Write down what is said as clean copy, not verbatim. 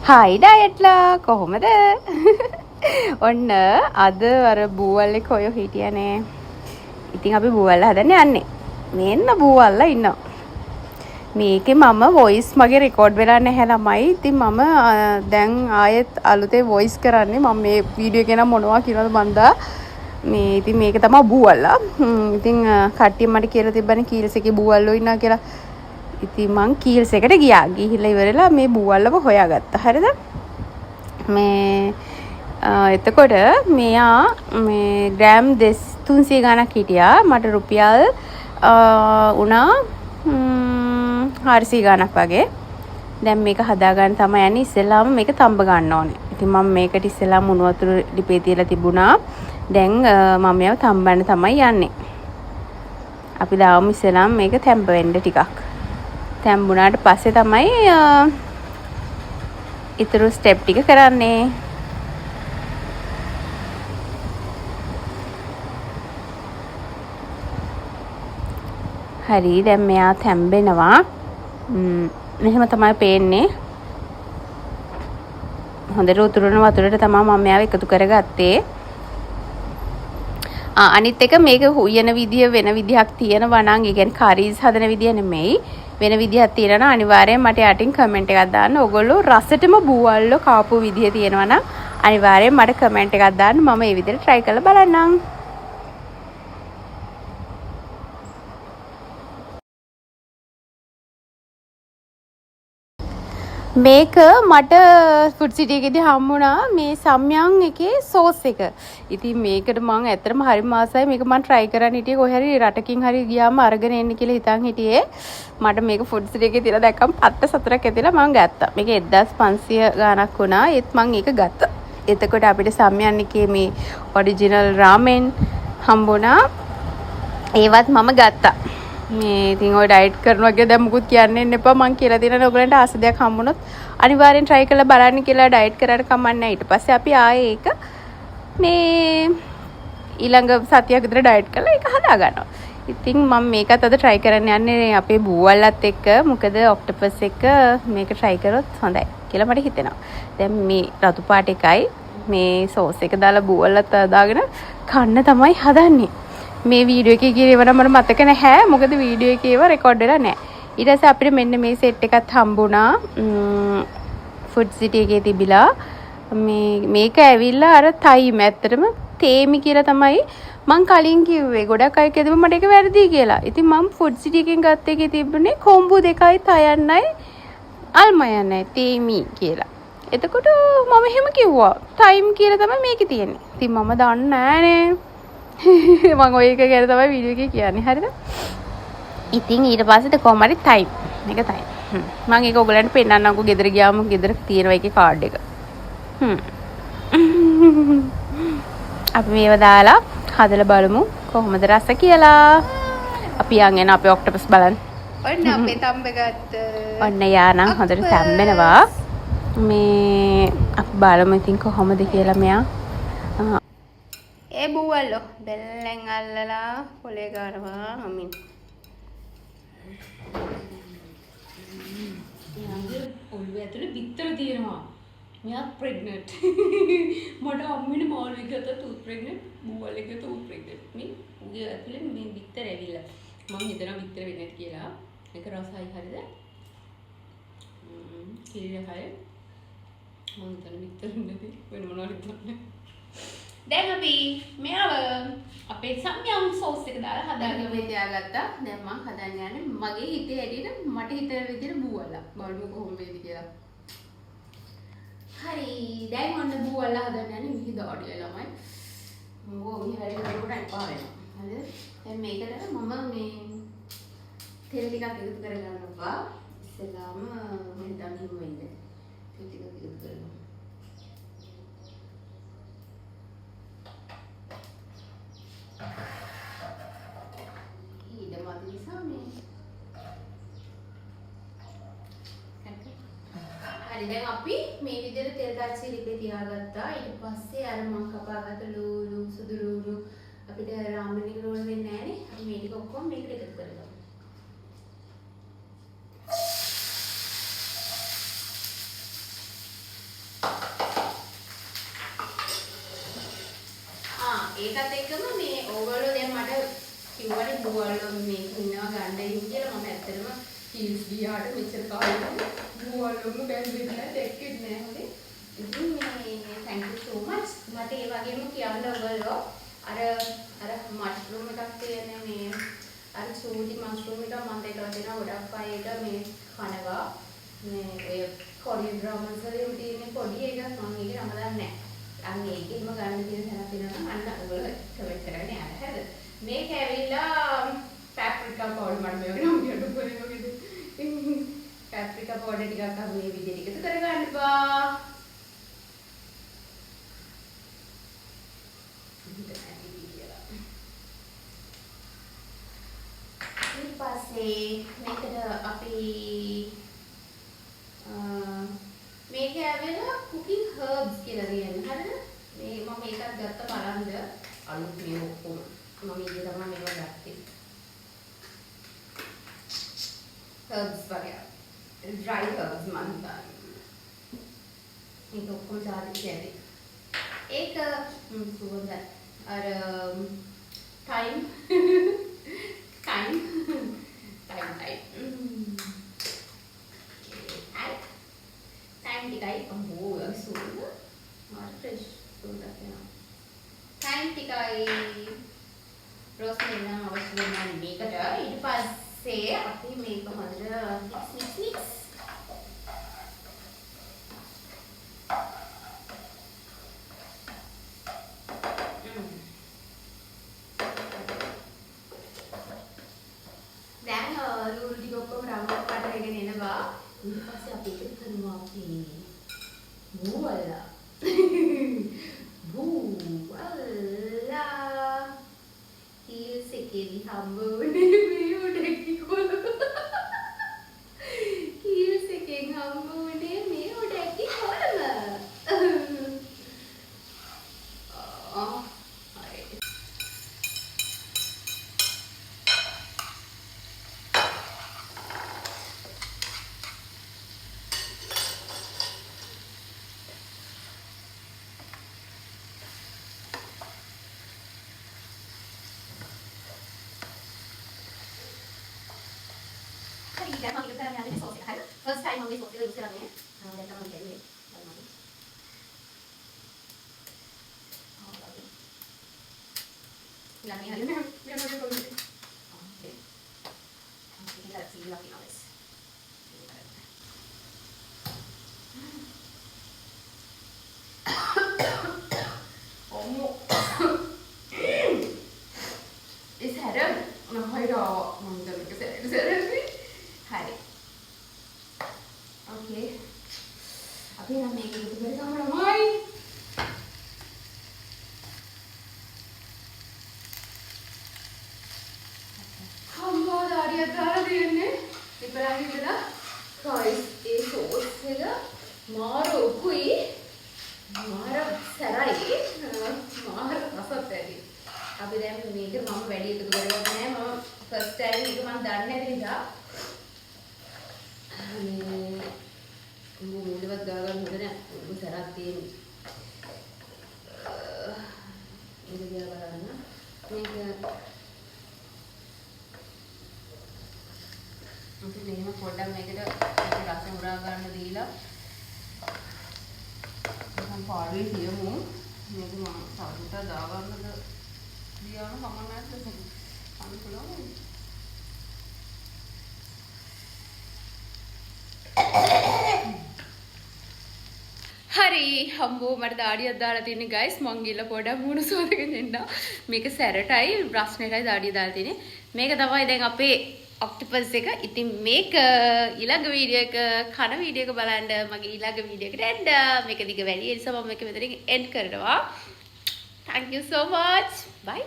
හයි ඩයට්ලා කොහොමද? ඔන්න අද අර බූවල්ලෙක් ඔය හිටියනේ. ඉතින් අපි බූවල්ලා හදන්න යන්නේ. මෙන්න බූවල්ලා ඉන්නවා. මේකේ මම වොයිස් මගේ රෙකෝඩ් වෙලා නැහැ ළමයි. ඉතින් මම දැන් ආයෙත් අලුතෙන් වොයිස් කරන්නේ. මම මේ වීඩියෝ එක නම් මොනවා කියනවද මන්දා. මේ ඉතින් මේක තමයි බූවල්ලා. ඉතින් කට්ටිය මට කියලා තිබ්බනේ කීල්ස් එකේ බූවල්ලෝ ඉන්නවා කියලා. ඉතින් මං කීල්ස් එකට ගියා. ගිහිල්ලා ඉවරලා මේ බූවල්ලව හොයාගත්තා. හරිද? මේ එතකොට මෙයා මේ ග්‍රෑම් 300 ගණක් හිටියා. මට රුපියල් උනා 400 ගණක් වගේ. දැන් මේක හදාගන්න තමයි යන්නේ. ඉස්සෙල්ලාම මේක තඹ ගන්න ඕනේ. ඉතින් මම මේකට ඉස්සෙල්ලාම උණු වතුර ලිපේ තියලා තිබුණා. දැන් මම මේව තඹන්න තමයි යන්නේ. අපි දාමු ඉස්සෙල්ලාම මේක තැඹ වෙන්න ටිකක්. තැඹුණාට පස්සේ තමයි ඊතුරු ස්ටෙප් ටික කරන්නේ. හරි දැන් මෙයා තැඹෙනවා. මෙහෙම තමයි පේන්නේ. හොඳට උතුරන වතුරට තමයි මම මෙයාව එකතු කරගත්තේ. අනිත් එක මේක උයන විදිය වෙන විදිහක් තියෙනවා නම් ඒ කියන්නේ කරීස් හදන විදිය නෙමෙයි. වෙන විදිහක් තියෙනවා අනිවාර්යෙන් මට යටින් කමෙන්ට් එකක් දාන්න. ඔයගොල්ලෝ රසටම බූවල්ලෝ කාපු විදිය තියෙනවා නම් අනිවාර්යෙන් මට කමෙන්ට් එකක් දාන්න. මම මේ විදිහට try කරලා බලන්නම්. මේක මට ෆුඩ් සිටි එකේදී හම්බුණා මේ සම්යම් එකේ සෝස් එක. ඉතින් මේකට මම ඇත්තටම හරිම ආසයි. මේක මම try කරන්න හිටියේ කොහේ හරි රටකින් හරි ගියාම අරගෙන එන්න කියලා හිතන් හිටියේ. මට මේක ෆුඩ් සිටි එකේ තියලා දැක්කම පත්ත සතරක් ඇදලා මම ගත්තා. මේක 1500 ගාණක් වුණා. ඒත් මම ඒක ගත්තා. එතකොට අපිට සම්යම් එකේ මේ ඔරිජිනල් රාමෙන් හම්බුණා. ඒවත් මම ගත්තා. මේ ඉතින් ඔය ඩයට් කරනවා කියලා දැන් මුකුත් කියන්න එන්න එපා. මං කියලා දෙනවා ඔයගලන්ට ආස දෙයක් හම්බුනොත් අනිවාර්යෙන් try කරලා බලන්න කියලා ඩයට් කරාට කමක් නැහැ. ඊට පස්සේ අපි ආයේ ඒක මේ ඊළඟ සතියක් විතර ඩයට් කරලා ඒක හදා ගන්නවා. ඉතින් මම මේකත් අද try කරන්න යන්නේ අපේ බූවල්ලත් එක්ක. මොකද ඔක්ටෝපස් එක මේක try කරොත් හොඳයි කියලා මට හිතෙනවා. දැන් මේ රතු පාට එකයි මේ සෝස් එක දාලා බූවල්ලත් දාගෙන කන්න තමයි හදන්නේ. මේ වීඩියෝ එකේ කියේව නම් මට මතක නැහැ. මොකද වීඩියෝ එකේ ඒවා රෙකෝඩ් වෙලා නැහැ. ඊට පස්සේ අපිට මෙන්න මේ සෙට් එකත් හම්බුණා. ෆුඩ් සිටි එකේ තිබිලා මේක ඇවිල්ලා අර තයිම ඇත්තටම තේමි කියලා තමයි මං කලින් කිව්වේ. ගොඩක් අය කියදම මට ඒක වැරදි කියලා. ඉතින් මම ෆුඩ් සිටි එකෙන් ගත්ත එකේ තිබුණේ කොම්බු දෙකයි තයන්නයි අල්මයන්නයි තේමි කියලා. එතකොට මම එහෙම කිව්වා. තයිම් කියලා තමයි මේකේ තියෙන්නේ. ඉතින් මම දන්නේ නෑනේ. මම ඔය එක ගැන තමයි වීඩියෝ එකේ කියන්නේ. හරිද? ඉතින් ඊට පස්සේ කොහොම හරි ටයිප් මේක තමයි. මම ඒක ඔයගලන්ට පෙන්නන්නම්කෝ. ගෙදර ගියාම ගෙදර තියෙනවා ඒකේ කාඩ් එක. අපි මේව දාලා හදලා බලමු කොහොමද රස කියලා. අපි යන් එන අපේ ඔක්ටෝපස් බලන්න. ඔන්න අපේ තම්බ ගත්ත. ඔන්න යානම් හොඳට තැම්බෙනවා. මේ අපි බලමු ඉතින් කොහොමද කියලා මෙයා. ඒ බූවල්ලෝ බෙල්ලෙන් අල්ලලා පොලේ ගන්නවා අමින්. යාගේ ඔළුව ඇතුලේ බිත්තර තියෙනවා. මෙයා ප්‍රෙග්නන්ට්. මට අම්මිනේ මාළුවෙක් ගත්තා තූත් ප්‍රෙග්නන්ට්. බූවල්ලෙක් ගත්තා ඌ ප්‍රෙග්නන්ට්. මේ උගේ ඇතුලේ මේ බිත්තර ඇවිල්ලා. මම හිතනවා බිත්තර වෙන්නේ නැති කියලා. ඒක රසයි හරිද? කිරිරහයි. මම හිතන්නේ බිත්තර නැති වෙන මොනවද හිතන්නේ. දැන් අපි මෙයාව අපේ සම්යම් සෝස් එක දාලා හදාගෙන තියාගත්තා. දැන් මම හදන්න යන්නේ මගේ හිතේ හැටියට මට හිතන විදිහට බූවල්ලා. බලමු කොහොම වෙයිද කියලා. හරි දැන් ඔන්න බූවල්ලා හදන්න යන්නේ මිහි දාඩිය ළමයි. මොකෝ මිහි වැඩි කරනකොට එපා වෙනවා. හරිද? දැන් මේකට මම මේ තෙල් ටිකක් එකතු කරගන්නවා. ඉස්සෙල්ලාම මම හිතන්නේ හිම වෙන්නේ. තෙල් ටිකක් එකතු කරගන්න. හරි දැන් අපි මේ විදිහට තෙල් දාච්චි ලිපේ තියාගත්තා. ඊට පස්සේ අර මම කපාගත්ත ලූණු සුදු ලූණු අපිට රාමන් එක රෝල් වෙන්නේ නැහනේ. අපි මේ ටික ඔක්කොම මේකට එකතු කරගමු. ඒකත් එක්කම මේ ඕගොල්ලෝ දැන් මට කිව්වනේ බූවල්ලෝ මේ ඉන්නවා ගන්න කියලා මම ඇත්තටම හීල්ස් ගියාට මෙච්චර කාලෙක බූවල්ලෝම බැලුවේ නැහැ දැක්කේ නැහැ හොඳේ. ඉතින් මේ thank you so much. මට ඒ වගේම කියන්න ඕගොල්ලෝ අර මෂ්රූම් එකක් තියෙන මේ අර සූටි මෂ්රූම් එක මම දැකලා තියෙනවා ගොඩක් අය ඒක මේ කනවා. මේ ඔය කොරියන් ඩ්‍රාමාස් වල තියෙන පොඩි එකක් මම ඒක නම දන්නේ නැහැ. අන්න ඒකෙම ගන්න තියෙන තැනක් තියෙනවා නම් අන්න ඔයගොල්ලෝ කමෙන්ට් කරගෙන යන්න හරිද? මේක ඇවිල්ලා පැප්‍රිකා පවුඩර් මම මේක නම් කියන්න පොරේ මොකද? පැප්‍රිකා පවුඩර් ටිකක් අහු මේ විදිහට එකතු කරගන්න බා. ඊට පස්සේ මේකට අපි මේක ඇවිල්ලා cooking herbs කියලා කියන්නේ හරිද? මේ මම මේකත් ගත්ත බලන්න අලුත් මේ ඔක්කොම මම ඊයේ තමයි මේවා ගත්තේ. herbs වගේ dry herbs මම හිතන්නේ. මේක ඔක්කොම ජාති කැරි. ඒක සුවඳ අර time tikai ambo sudah mar fresh sudah ya time tikai rosemary nama අවශ්‍ය වෙන මේකට ඊට පස්සේ අපි මේක හොඳට mix දැන් ලුණු ටික ඔක්කොම රවුම් පාට වෙගෙන එනවා ඊට පස්සේ අපි ඒක කරනවා අපි බූවල්ලා හීල්ස් එකේදී හම්බ වුණේ මේ උඩකි කොළ හීල්ස් එකෙන් හම්බ වුණේ මේ උඩකි කොළම දැන් මම ඉස්සරහ යන්නේ සෝස් එක හරිද? ෆස්ට් ටයිම් මම මේ සෝස් එක යූස් කරන්නේ. දැන් තමයි කැඩුවේ. බලන්න. ළඟින් හරිද? මෙහෙම කොහොමද? ඕකේ. ඒක සීලා කියනවා. 어머. 이 살은 허이러 먼저 이렇게 살은 하이. 오케이. 앞에 남의 이거 그래서 한번 하이. 한번 다리에 따라 되겠네. 이빨이 그다. guys, 이 소스가 마르고이 මාර සැරයි මාර රසත් අපි දැන් මේක මම වැඩි එකතු කරගන්නේ නැහැ මම ෆස්ට් ටයිම් එක මම දන්නේ නැති නිසා මේ මුලවත් ගාගන්න හොඳ නැහැ උඹ සැරක් තියෙන්නේ ඒක දිහා බලන්න මේක අපි මෙහෙම පොඩ්ඩක් මේකට රස උරා ගන්න දීලා පාඩුවේ තියමු මේක මම සතුට දාගන්නද දියාන කමක් නැද්ද අන්න පුළුවන් හරි හම්බෝ මට දාඩියක් දාලා තියෙන්නේ ගයිස් මං ගිහලා පොඩක් මුණු සෝදගෙන එන්න මේක සැරටයි බ්‍රස්නේටයි දාඩිය දාලා තියෙන්නේ මේක තමයි දැන් අපේ ඔක්ටෝපස් එක ඉතින් මේක ඊළඟ වීඩියෝ එක කන වීඩියෝ එක බලන්න මගේ ඊළඟ වීඩියෝ එකට එන්න මේක දිග වැඩි ඒ නිසා මම මේක මෙතනින් එන්ඩ් කරනවා thank you so much bye